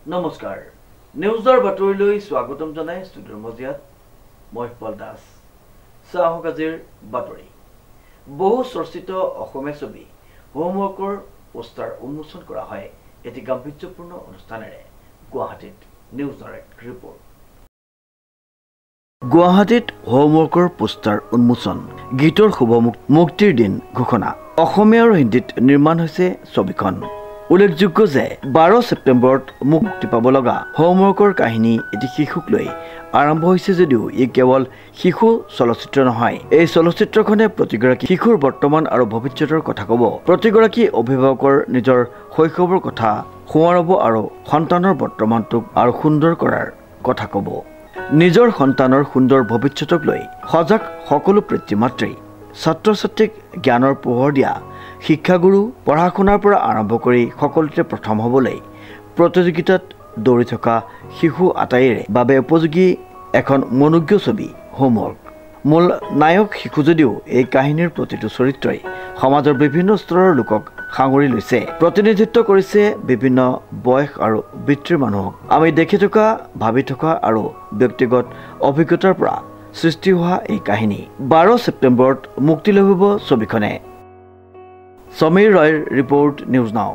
নমস্কাৰ নিউজৰ বাতৰিলৈ স্বাগতম জনাই ষ্টুডিঅ'ৰ মজিয়াত মই পল দাস চাহক আজিৰ বাতৰি বহু চৰ্চিত অসমীয়া ছবি হোমৱৰ্কৰ পোষ্টাৰ উন্মোচন কৰা হয় এটি গাম্ভীৰ্যপূৰ্ণ অনুষ্ঠানেৰে গুৱাহাটীত নিউজৰ এক ৰিপৰ্ট গুৱাহাটীত হোমৱৰ্কৰ পোষ্টাৰ উন্মোচন গীতৰ শুভ মুক্তিৰ দিন ঘোষণা অসমীয়া আৰু হিন্দীত নিৰ্মাণ হৈছে ছবিখন উল্লেখযোগ্য যে 12 ছেপ্টেম্বৰত মুক্তি পাব লগা হোমৱৰ্কৰ কাহিনী এটি শিশুক লৈ আৰম্ভ হৈছে যদিও ই কেৱল শিশু চলচ্চিত্ৰ নহয় এই চলচ্চিত্ৰখনে প্ৰতিগৰাকী শিশুৰ বৰ্তমান আৰু ভৱিষ্যতৰ কথা ক'ব প্ৰতিগৰাকী অভিভাৱকৰ নিজৰ শৈশৱৰ কথা সোঁৱৰাব আৰু সন্তানৰ বৰ্তমানটোক আৰু সুন্দৰ কৰাৰ কথা ক'ব নিজৰ সন্তানৰ সুন্দৰ ভৱিষ্যতক লৈ সজাগ সকলো পিতৃ-মাতৃ ছাত্ৰ-ছাত্ৰীক জ্ঞানৰ পোহৰ দিয়া শিক্ষাগুৰু পঢ়া শুনাৰ পৰা আৰম্ভ কৰি সকলোতে প্ৰথম হ'বলৈ প্ৰতিযোগিতাত দৌৰি থকা শিশু আটাইৰে বাবে উপযোগী এখন মনোজ্ঞ ছবি হোমৱৰ্ক মূল নায়ক শিশু যদিও এই কাহিনীৰ প্ৰতিটো চৰিত্ৰই সমাজৰ বিভিন্ন স্তৰৰ লোকক সাঙুৰি লৈছে প্ৰতিনিধিত্ব কৰিছে বিভিন্ন বয়স আৰু বৃত্তিৰ মানুহক আমি দেখি থকা ভাবি থকা আৰু ব্যক্তিগত অভিজ্ঞতাৰ পৰা সৃষ্টি হোৱা এই কাহিনী 12 ছেপ্টেম্বৰত মুক্তি লাভ হ'ব ছবিখনে সমীৰ ৰয়ৰ ৰিপৰ্ট নিউজ নাও